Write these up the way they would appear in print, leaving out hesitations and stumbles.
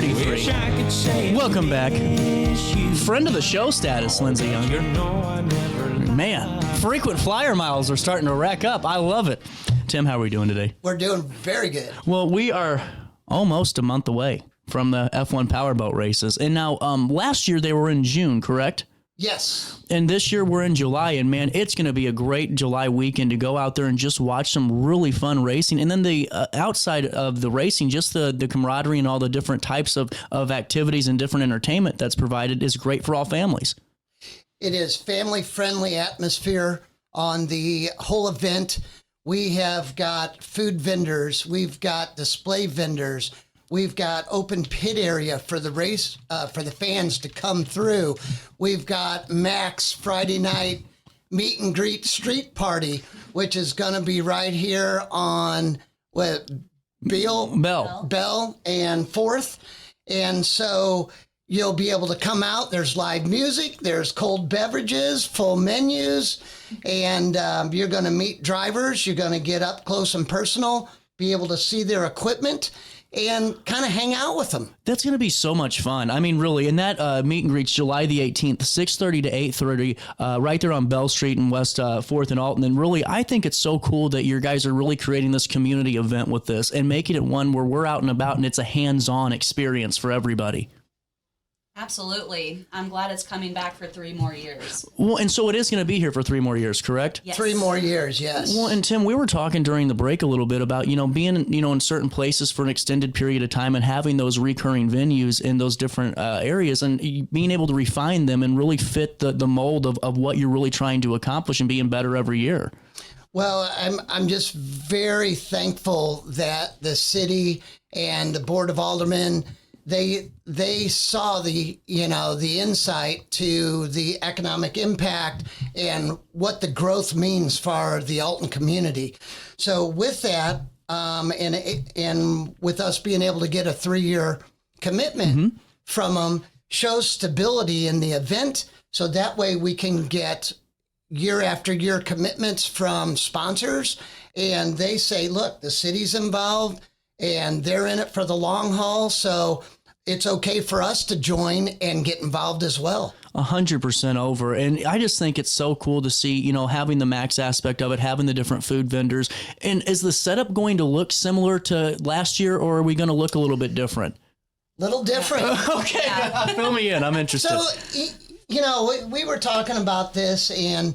6:33. Welcome back. Friend of the show status, Lyndsey Younger. Man, frequent flyer miles are starting to rack up. I love it. Tim, how are we doing today? We're doing very good. Well, we are almost a month away from the F1 Powerboat races. And now, last year they were in June, correct? Yes. And this year we're in July, and man, it's going to be a great July weekend to go out there and just watch some really fun racing. And then the outside of the racing, just the camaraderie and all the different types of activities and different entertainment that's provided is great for all families. It is family-friendly atmosphere on the whole event. We have got food vendors. We've got display vendors. We've got open pit area for the race, for the fans to come through. We've got Max Friday night meet and greet street party, which is going to be right here on Bell and 4th. And so you'll be able to come out. There's live music. There's cold beverages, full menus. And you're going to meet drivers. You're going to get up close and personal, be able to see their equipment, and kind of hang out with them. That's going to be so much fun. I mean, really, and that meet and greet's July the 18th, 6:30 to 8:30, right there on Bell Street and West 4th and Alton. And really, I think it's so cool that you guys are really creating this community event with this and making it one where we're out and about and it's a hands-on experience for everybody. Absolutely. I'm glad it's coming back for 3 more years. Well, and so it is going to be here for 3 more years, correct? Yes. 3 more years, yes. Well, and Tim, we were talking during the break a little bit about, being, in certain places for an extended period of time and having those recurring venues in those different areas and being able to refine them and really fit the mold of what you're really trying to accomplish and being better every year. Well, I'm just very thankful that the city and the Board of Aldermen, they saw the insight to the economic impact and what the growth means for the Alton community. So with that, and with us being able to get a 3-year commitment from them, shows stability in the event. So that way we can get year after year commitments from sponsors, and they say, look, the city's involved and they're in it for the long haul. So it's okay for us to join and get involved as well. 100% over. And I just think it's so cool to see, having the Max aspect of it, having the different food vendors. And is the setup going to look similar to last year, or are we going to look a little bit different? Little different. Okay. Yeah. Fill me in. I'm interested. So, we were talking about this, and,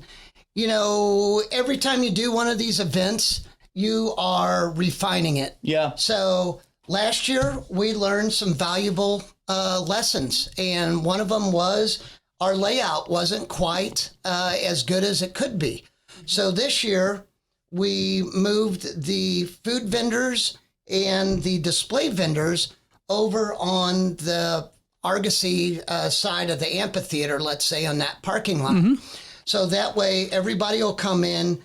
every time you do one of these events, you are refining it. Yeah. So last year, we learned some valuable lessons, and one of them was our layout wasn't quite as good as it could be. So this year, we moved the food vendors and the display vendors over on the Argosy side of the amphitheater, let's say, on that parking lot. So that way, everybody will come in.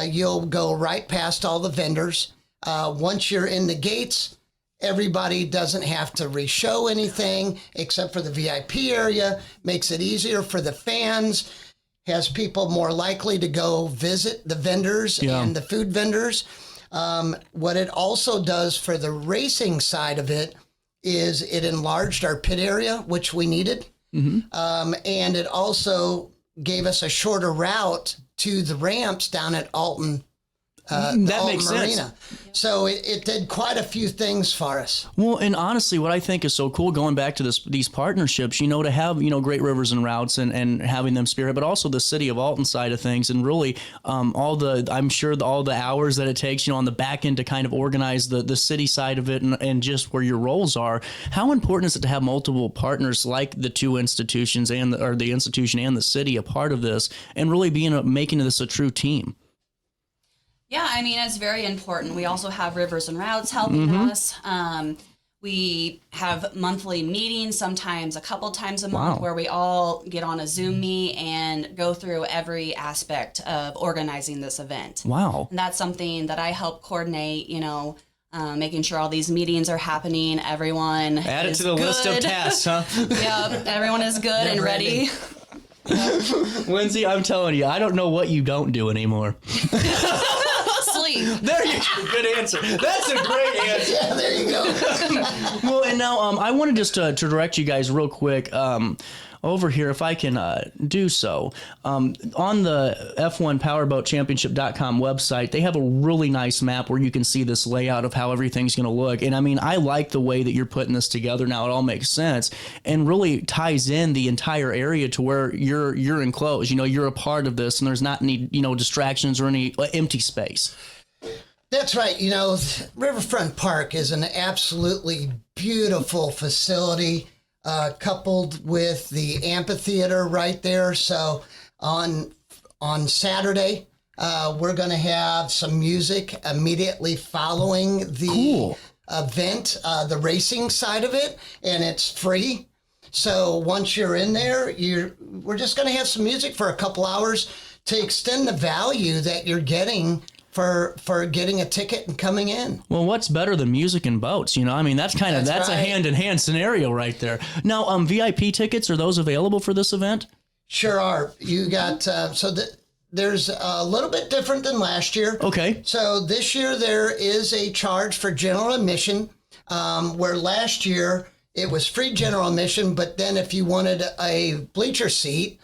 You'll go right past all the vendors. Once you're in the gates, everybody doesn't have to re-show anything except for the VIP area. Makes it easier for the fans. Has people more likely to go visit the vendors and the food vendors. What it also does for the racing side of it is it enlarged our pit area, which we needed. And it also gave us a shorter route to the ramps down at Alton. That makes Marina. Sense. So it did quite a few things for us. Well, and honestly, what I think is so cool going back to these partnerships, to have, Great Rivers and Routes and having them spearhead, but also the city of Alton side of things, and really all the hours that it takes, on the back end to kind of organize the city side of it and just where your roles are. How important is it to have multiple partners like the two institutions or the institution and the city a part of this and really making this a true team? Yeah, I mean, it's very important. We also have Rivers and Routes helping us. We have monthly meetings, sometimes a couple times a month, where we all get on a Zoom meet and go through every aspect of organizing this event. Wow. And that's something that I help coordinate, making sure all these meetings are happening. Everyone Add it is to the good. list of tasks, huh? Yeah, everyone is good and ready. Lyndsey, I'm telling you, I don't know what you don't do anymore. sleep. There you go. Good answer. That's a great answer. Yeah, there you go. Well, and now I wanted just to direct you guys real quick over here, if I can do so. On the F1 Powerboat Championship.com website, they have a really nice map where you can see this layout of how everything's going to look. And I mean, I like the way that you're putting this together now. It all makes sense and really ties in the entire area to where you're enclosed. You know, you're a part of this and there's not any, distractions or any empty space. That's right. You know, Riverfront Park is an absolutely beautiful facility, coupled with the amphitheater right there. So on Saturday, we're going to have some music immediately following the event, the racing side of it, and it's free. So once you're in there, we're just going to have some music for a couple hours to extend the value that you're getting for getting a ticket and coming in. Well, what's better than music and boats? I mean, that's right. A hand-in-hand scenario right there. Now, VIP tickets, are those available for this event? Sure are. You got there's a little bit different than last year. Okay. So this year there is a charge for general admission, where last year it was free general admission, but then if you wanted a bleacher seat,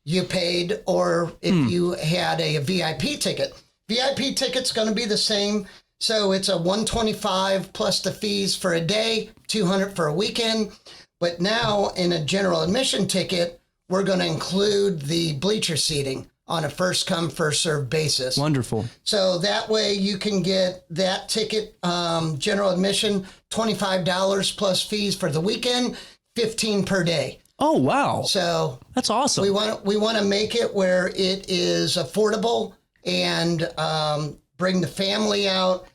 you paid, or if you had a VIP ticket. VIP ticket's going to be the same. So it's a $125 plus the fees for a day, $200 for a weekend. But now in a general admission ticket, we're going to include the bleacher seating on a first come, first served basis. Wonderful. So that way you can get that ticket, general admission, $25 plus fees for the weekend, $15 per day. Oh, wow. So that's awesome. We want to make it where it is affordable and bring the family out.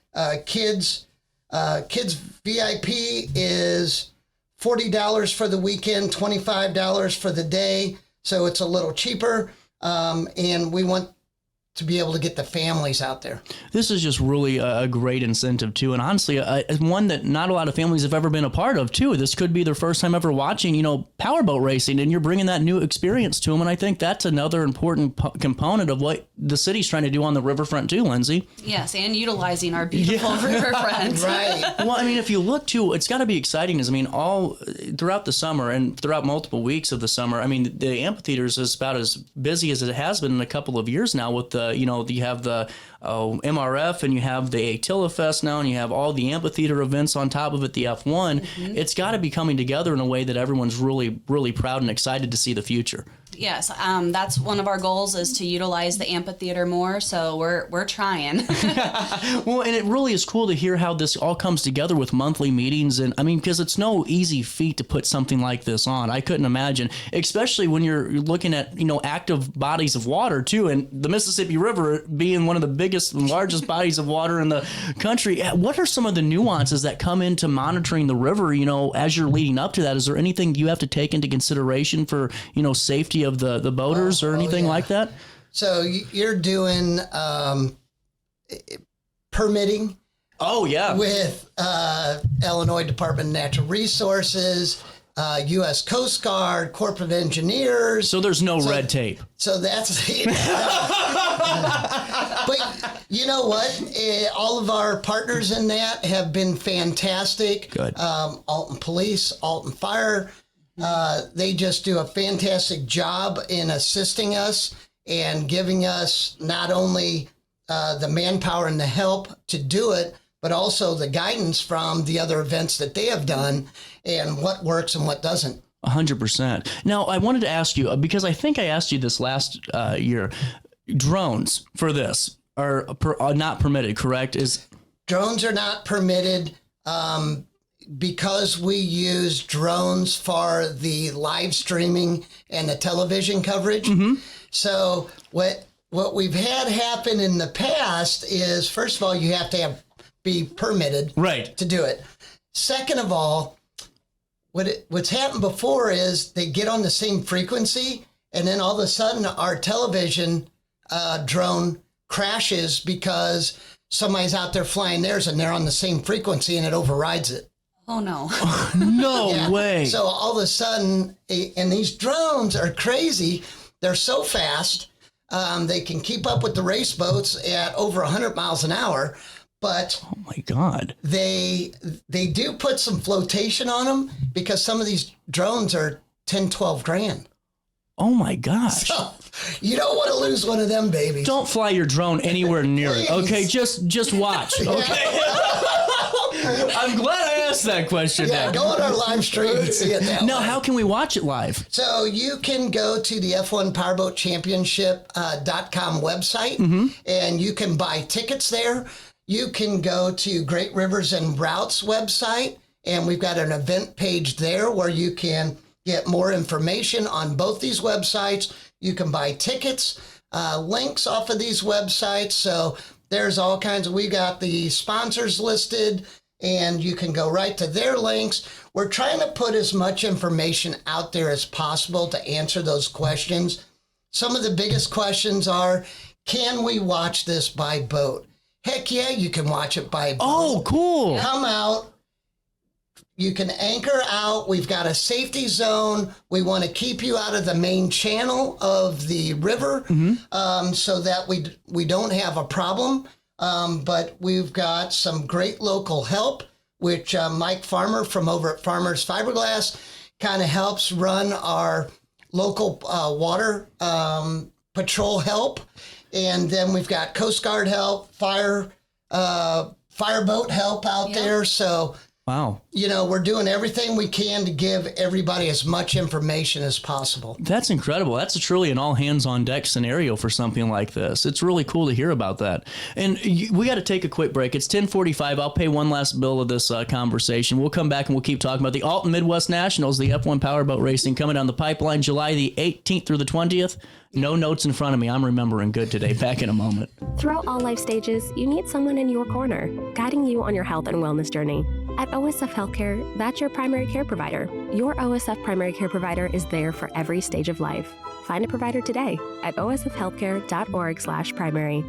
Kids VIP is $40 for the weekend, $25 for the day. So it's a little cheaper. And we want to be able to get the families out there. This is just really a great incentive, too. And honestly, one that not a lot of families have ever been a part of, too. This could be their first time ever watching, powerboat racing, and you're bringing that new experience to them. And I think that's another important component of what the city's trying to do on the riverfront, too, Lyndsey. Yes, and utilizing our beautiful riverfront. Right. Well, I mean, if you look, too, it's got to be exciting. All throughout the summer and throughout multiple weeks of the summer, I mean, the amphitheaters is about as busy as it has been in a couple of years now with the you have the MRF and you have the Attila Fest now and you have all the amphitheater events on top of it, the F1. Mm-hmm. It's got to be coming together in a way that everyone's really, really proud and excited to see the future. Yes, that's one of our goals is to utilize the amphitheater more. So we're trying. Well, and it really is cool to hear how this all comes together with monthly meetings. And I mean, because it's no easy feat to put something like this on. I couldn't imagine, especially when you're looking at, active bodies of water too. And the Mississippi River being one of the biggest and largest bodies of water in the country. What are some of the nuances that come into monitoring the river, as you're leading up to that? Is there anything you have to take into consideration for, safety of the boaters or anything like that? So you're doing permitting. Oh, yeah. With Illinois Department of Natural Resources, U.S. Coast Guard, corporate engineers. So there's no red tape. So that's... But you know what? All of our partners in that have been fantastic. Good. Alton Police, Alton Fire. They just do a fantastic job in assisting us and giving us not only the manpower and the help to do it, but also the guidance from the other events that they have done and what works and what doesn't. 100%. Now, I wanted to ask you, because I think I asked you this last year, drones for this are not permitted, correct? Drones are not permitted because we use drones for the live streaming and the television coverage. Mm-hmm. So what we've had happen in the past is, first of all, you have to be permitted to do it. Second of all, what's happened before is they get on the same frequency, and then all of a sudden our television drone crashes because somebody's out there flying theirs and they're on the same frequency and it overrides it. Oh, no. No way. So all of a sudden, and these drones are crazy. They're so fast. They can keep up with the race boats at over 100 miles an hour, but Oh my God. they do put some flotation on them because some of these drones are 10, 12 grand. Oh my gosh. So you don't want to lose one of them babies. Don't fly your drone anywhere near it. Okay, just watch. Okay. I'm glad I asked that question. Yeah, now. go on our live stream and see it that Now, way. how can we watch it live? So you can go to the F1 Powerboat Championship.com website and you can buy tickets there. You can go to Great Rivers and Routes website, and we've got an event page there where you can get more information on both these websites. You can buy tickets, links off of these websites. So there's all kinds of, we got the sponsors listed, and you can go right to their links. We're trying to put as much information out there as possible to answer those questions. Some of the biggest questions are, can we watch this by boat? Heck yeah, you can watch it by boat. Oh, cool. Come out. You can anchor out. We've got a safety zone. We want to keep you out of the main channel of the river so that we don't have a problem. But we've got some great local help, which Mike Farmer from over at Farmer's Fiberglass kind of helps run our local water patrol help. And then we've got Coast Guard help, fireboat help out there. So, Wow. you know, we're doing everything we can to give everybody as much information as possible. That's incredible. That's truly an all hands on deck scenario for something like this. It's really cool to hear about that. And we got to take a quick break. It's 10:45. I'll pay one last bill of this conversation. We'll come back and we'll keep talking about the Alton Midwest Nationals, the F1 Powerboat Racing coming down the pipeline July the 18th through the 20th. No notes in front of me. I'm remembering good today. Back in a moment. Throughout all life stages, you need someone in your corner, guiding you on your health and wellness journey. At OSF Healthcare, that's your primary care provider. Your OSF primary care provider is there for every stage of life. Find a provider today at osfhealthcare.org/primary.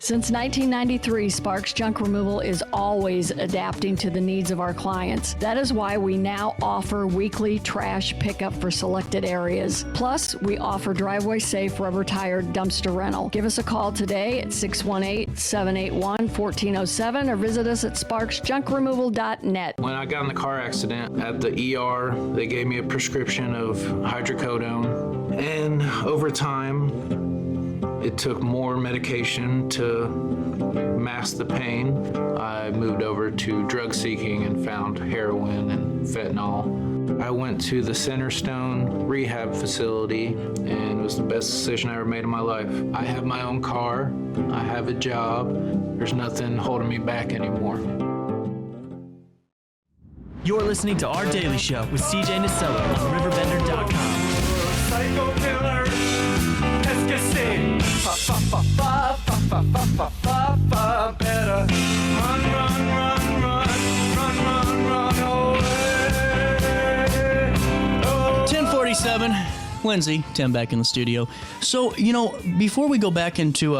Since 1993, Sparks Junk Removal is always adapting to the needs of our clients. That is why we now offer weekly trash pickup for selected areas. Plus, we offer driveway-safe rubber-tired dumpster rental. Give us a call today at 618-781-1407 or visit us at sparksjunkremoval.net. When I got in the car accident at the ER, they gave me a prescription of hydrocodone. And over time, it took more medication to mask the pain. I moved over to drug seeking and found heroin and fentanyl. I went to the Centerstone rehab facility, and it was the best decision I ever made in my life. I have my own car. I have a job. There's nothing holding me back anymore. You're listening to Our Daily Show with CJ Nasello on RiverBender.com. Psycho killer, escape. Better run away. 10:47. Lyndsey, Tim back in the studio. So, before we go back into,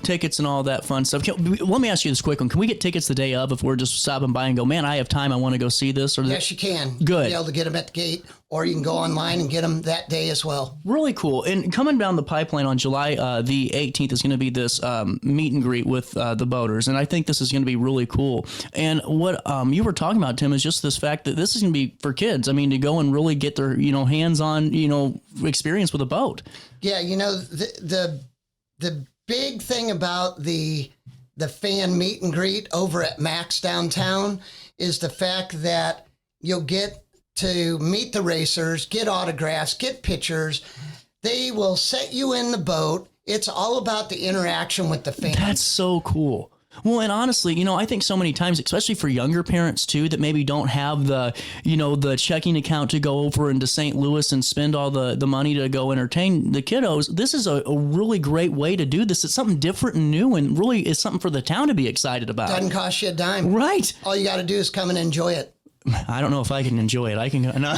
tickets and all that fun stuff, let me ask you this quick one. Can we get tickets the day of if we're just stopping by and go, man, I have time, I want to go see this? Or Yes, you can. Good. You'll be able to get them at the gate, or you can go online and get them that day as well. Really cool. And coming down the pipeline on July the 18th is going to be this meet and greet with the boaters. And I think this is going to be really cool. And what you were talking about, Tim, is just this fact that this is going to be for kids. I mean, to go and really get their, hands-on, experience with a boat. Yeah, the big thing about the the fan meet and greet over at Max downtown is the fact that you'll get to meet the racers, get autographs, get pictures. They will set you in the boat. It's all about the interaction with the fans. That's so cool. Well, and honestly, you know, I think so many times, especially for younger parents too, that maybe don't have the, you know, the checking account to go over into St. Louis and spend all the money to go entertain the kiddos. This is a really great way to do this. It's something different and new, and really is something for the town to be excited about. Doesn't cost you a dime. Right. All you got to do is come and enjoy it. I don't know if I can enjoy it. I can go. No.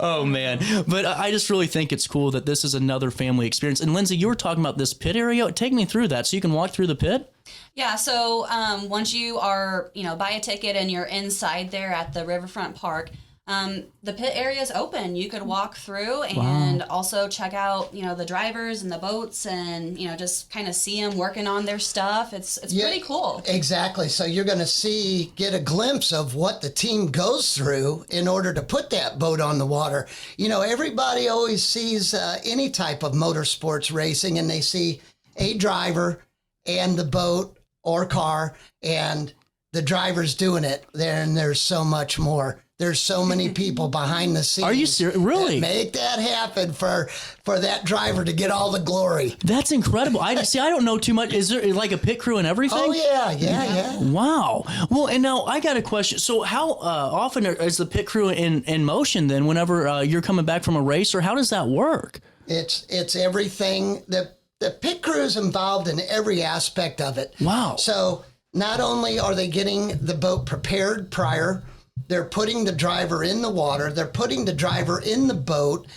Oh, man. But I just really think it's cool that this is another family experience. And Lyndsey, you were talking about this pit area. Take me through that so you can walk through the pit. Yeah, so once you are, buy a ticket and you're inside there at the Riverfront Park, the pit area is open. You could walk through and also check out, the drivers and the boats and, just kind of see them working on their stuff. It's pretty cool. Exactly. So you're going to get a glimpse of what the team goes through in order to put that boat on the water. Everybody always sees any type of motorsports racing, and they see a driver and the boat or car and the driver's doing it there, and there's so much more. There's so many people behind the scenes. Are you serious? Really? That make that happen for that driver to get all the glory. That's incredible. I don't know too much. Is there like a pit crew and everything? Oh, yeah. Wow. Well, and now I got a question. So how often is the pit crew in motion then whenever you're coming back from a race, or how does that work? It's everything. The pit crew is involved in every aspect of it. Wow. So not only are they getting the boat prepared prior, they're putting the driver in the water. They're putting the driver in the boat.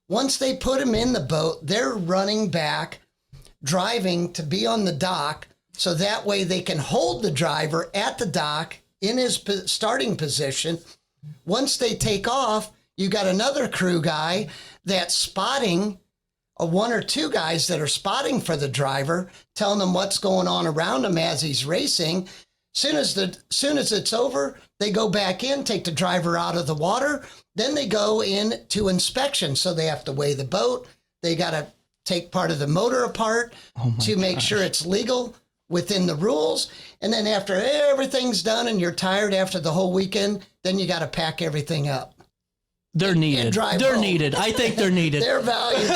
Once they put him in the boat, they're running back, driving to be on the dock. So that way they can hold the driver at the dock in his starting position. Once they take off, you got another crew guy that's spotting, one or two guys that are spotting for the driver, telling them what's going on around him as he's racing. Soon as it's over, they go back in, take the driver out of the water. Then they go in to inspection. So they have to weigh the boat. They got to take part of the motor apart to make sure it's legal within the rules. And then after everything's done and you're tired after the whole weekend, then you got to pack everything up. They're needed. They're home. Needed. I think they're needed. They're valuable.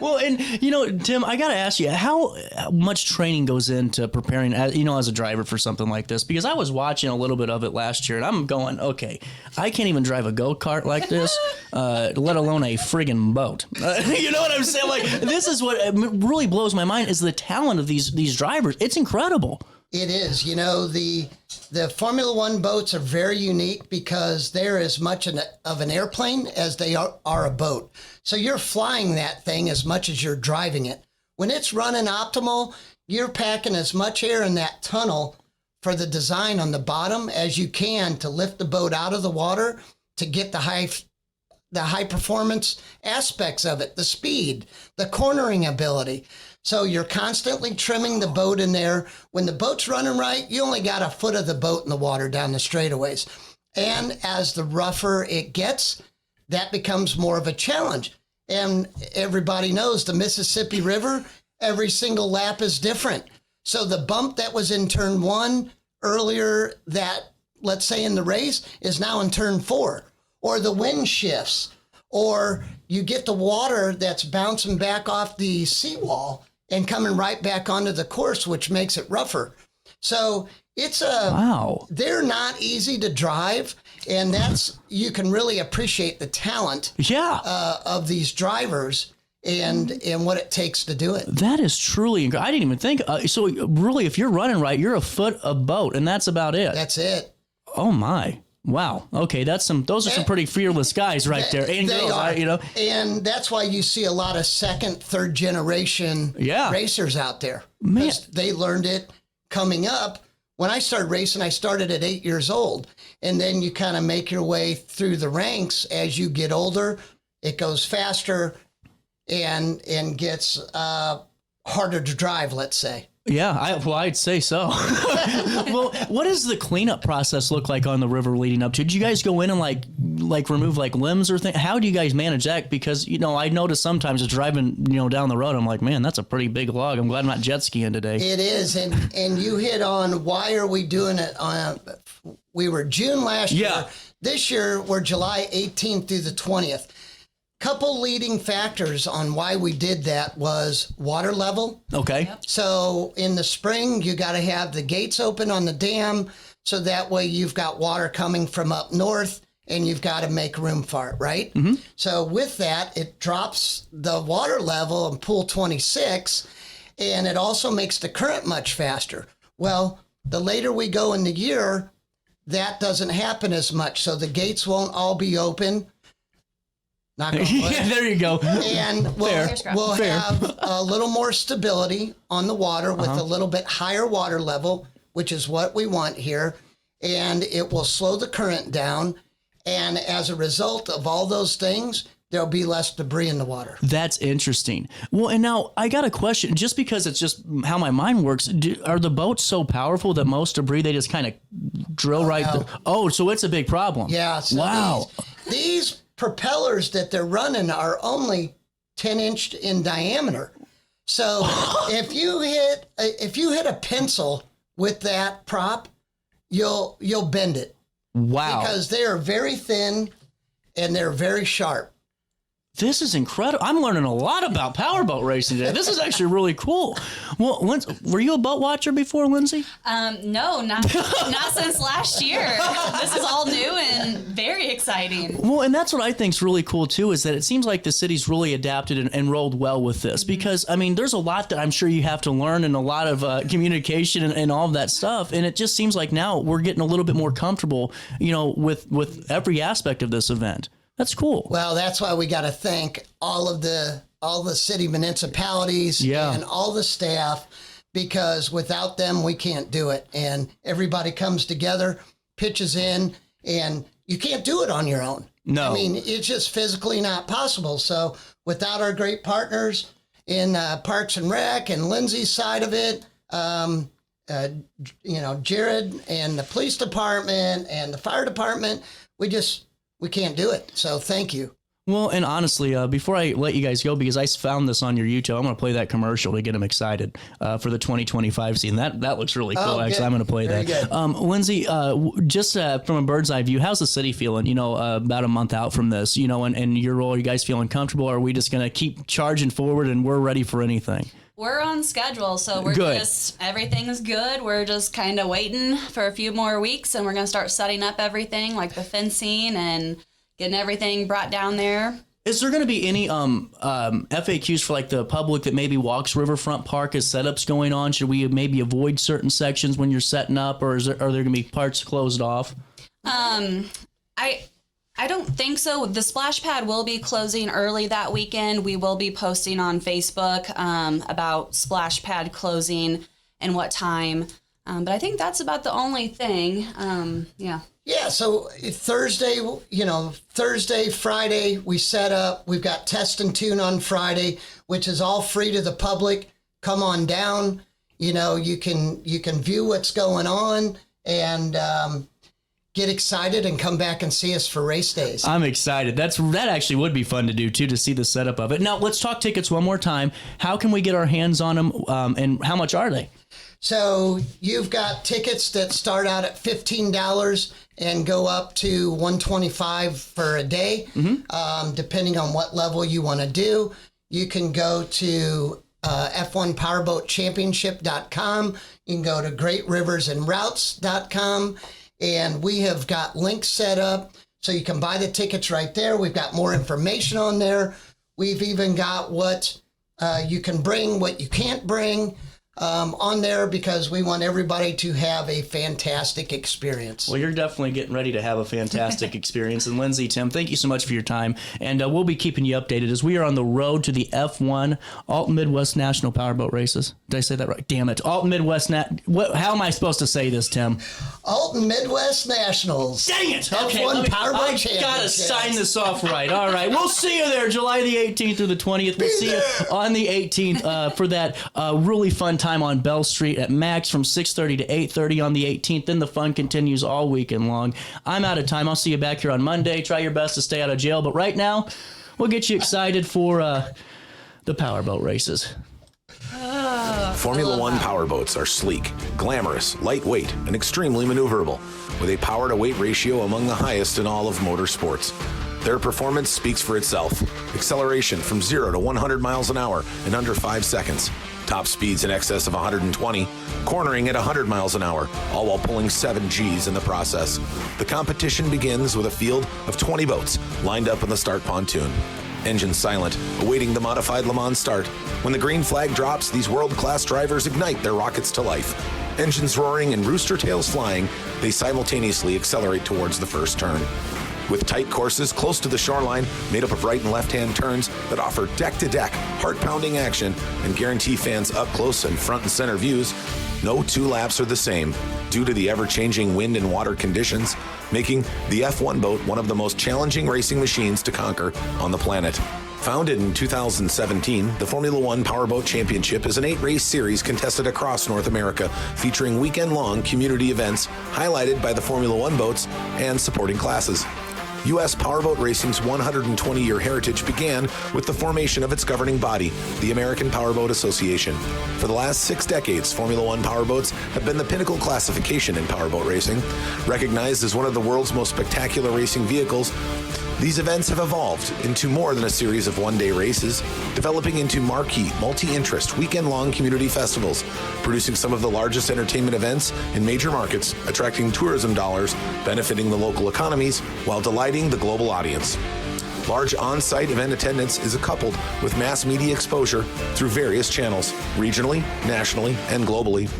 Well, and Tim, I got to ask you, how much training goes into preparing, as a driver for something like this? Because I was watching a little bit of it last year, and I'm going, okay, I can't even drive a go-kart like this, let alone a friggin' boat. You know what I'm saying? Like, this is what really blows my mind is the talent of these drivers. It's incredible. It is. The Formula One boats are very unique because they're as much of an airplane as they are a boat. So you're flying that thing as much as you're driving it. When it's running optimal, you're packing as much air in that tunnel for the design on the bottom as you can to lift the boat out of the water to get the high performance aspects of it, the speed, the cornering ability. So you're constantly trimming the boat in there. When the boat's running right, you only got a foot of the boat in the water down the straightaways. And as the rougher it gets, that becomes more of a challenge. And everybody knows the Mississippi River, every single lap is different. So the bump that was in turn 1 earlier that, let's say in the race, is now in turn 4. Or the wind shifts. Or you get the water that's bouncing back off the seawall and coming right back onto the course, which makes it rougher. So they're not easy to drive, and you can really appreciate the talent of these drivers and what it takes to do it. That is truly incredible. I didn't even think, so really, if you're running right, you're a foot a boat, and that's about it. That's it. Oh my. Wow. Okay, those are some pretty fearless guys right there. And they girls, are. And that's why you see a lot of second, third generation racers out there. Man. They learned it coming up. When I started racing, I started at 8 years old. And then you kind of make your way through the ranks as you get older. It goes faster and gets harder to drive, let's say. Yeah, I'd say so. Well, what does the cleanup process look like on the river leading up to? Did you guys go in and like remove like limbs or things? How do you guys manage that? Because, I notice sometimes just driving, down the road, I'm like, man, that's a pretty big log. I'm glad I'm not jet skiing today. It is. And you hit on why are we doing it we were June last year. This year, we're July 18th through the 20th. Couple leading factors on why we did that was water level. Okay. Yep. So in the spring, you got to have the gates open on the dam, so that way you've got water coming from up north and you've got to make room for it, right? Mm-hmm. So with that, it drops the water level in pool 26, and it also makes the current much faster. Well, the later we go in the year, that doesn't happen as much. So the gates won't all be open. Yeah, there you go. And we'll have a little more stability on the water with a little bit higher water level, which is what we want here. And it will slow the current down. And as a result of all those things, there'll be less debris in the water. That's interesting. Well, and now I got a question, just because it's just how my mind works. Are the boats so powerful that most debris, they just kind of drill through? Oh, so it's a big problem. Yeah. So wow. These propellers that they're running are only 10-inch in diameter. So if you hit a pencil with that prop, you'll bend it. Wow. Because they are very thin and they're very sharp. This is incredible. I'm learning a lot about powerboat racing today. This is actually really cool. Well, were you a boat watcher before, Lyndsey? No, not since last year. This is all new and very exciting. Well, and that's what I think is really cool, too, is that it seems like the city's really adapted and rolled well with this. Because, I mean, there's a lot that I'm sure you have to learn and a lot of communication and all of that stuff. And it just seems like now we're getting a little bit more comfortable, with every aspect of this event. That's cool. Well, that's why we got to thank all the city municipalities and all the staff, because without them, we can't do it. And everybody comes together, pitches in, and you can't do it on your own. No. I mean, it's just physically not possible. So without our great partners in Parks and Rec and Lyndsey's side of it, Jared and the police department and the fire department, we can't do it. So thank you. Well, and honestly, before I let you guys go, because I found this on your YouTube, I'm going to play that commercial to get them excited for the 2025 season. That looks really cool, actually. I'm going to play Very that. Good. Lyndsey, just from a bird's eye view, how's the city feeling, about a month out from this, and your role? Are you guys feeling comfortable? Or are we just going to keep charging forward and we're ready for anything? We're on schedule, so we're everything's good. We're just kind of waiting for a few more weeks, and we're going to start setting up everything, like the fencing and getting everything brought down there. Is there going to be any FAQs for like the public that maybe walks Riverfront Park as setups going on? Should we maybe avoid certain sections when you're setting up, or are there going to be parts closed off? I don't think so. The splash pad will be closing early that weekend. We will be posting on Facebook about splash pad closing and what time. But I think that's about the only thing. Yeah, so Thursday, Friday, we set up. We've got Test and Tune on Friday, which is all free to the public. Come on down. You can view what's going on and get excited and come back and see us for race days. I'm excited. That actually would be fun to do, too, to see the setup of it. Now, let's talk tickets one more time. How can we get our hands on them, and how much are they? So you've got tickets that start out at $15 and go up to $125 for a day, depending on what level you want to do. You can go to F1 Powerboat Championship.com. You can go to GreatRiversAndRoutes.com. And we have got links set up so you can buy the tickets right there. We've got more information on there. We've even got what you can bring, what you can't bring on there, because we want everybody to have a fantastic experience. Well, you're definitely getting ready to have a fantastic experience. And Lyndsey, Tim, thank you so much for your time. And we'll be keeping you updated as we are on the road to the F1 Alton Midwest National Powerboat Races. Did I say that right? Damn it. Alton Midwest how am I supposed to say this, Tim? Alton Midwest Nationals. Dang it! F1 Okay, Powerboat I gotta Championship. sign this off right. All right, we'll see you there, July the 18th through the 20th. We'll see you on the 18th for that really fun time on Bell Street at Max from 6:30 to 8:30 on the 18th. Then the fun continues all weekend long. I'm out of time. I'll see you back here on Monday. Try your best to stay out of jail, but right now, we'll get you excited for the powerboat races. Formula One powerboats are sleek, glamorous, lightweight, and extremely maneuverable, with a power-to-weight ratio among the highest in all of motorsports. Their performance speaks for itself. Acceleration from 0 to 100 miles an hour in under 5 seconds. Top speeds in excess of 120, cornering at 100 miles an hour, all while pulling 7 Gs in the process. The competition begins with a field of 20 boats lined up in the start pontoon. Engine silent, awaiting the modified Le Mans start. When the green flag drops, these world-class drivers ignite their rockets to life. Engines roaring and rooster tails flying, they simultaneously accelerate towards the first turn. With tight courses close to the shoreline, made up of right and left-hand turns that offer deck-to-deck, heart-pounding action and guarantee fans up close and front and center views, no 2 laps are the same due to the ever-changing wind and water conditions, making the F1 boat one of the most challenging racing machines to conquer on the planet. Founded in 2017, the Formula One Powerboat Championship is an 8-race series contested across North America, featuring weekend-long community events highlighted by the Formula One boats and supporting classes. U.S. Powerboat Racing's 120-year heritage began with the formation of its governing body, the American Powerboat Association. For the last 6 decades, Formula One powerboats have been the pinnacle classification in powerboat racing. Recognized as one of the world's most spectacular racing vehicles, these events have evolved into more than a series of one-day races, developing into marquee, multi-interest, weekend-long community festivals, producing some of the largest entertainment events in major markets, attracting tourism dollars, benefiting the local economies, while delighting the global audience. Large on-site event attendance is coupled with mass media exposure through various channels, regionally, nationally, and globally.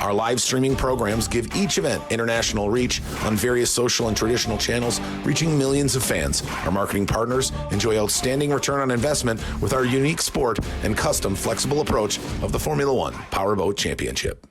Our live streaming programs give each event international reach on various social and traditional channels, reaching millions of fans. Our marketing partners enjoy outstanding return on investment with our unique sport and custom flexible approach of the Formula One Powerboat Championship.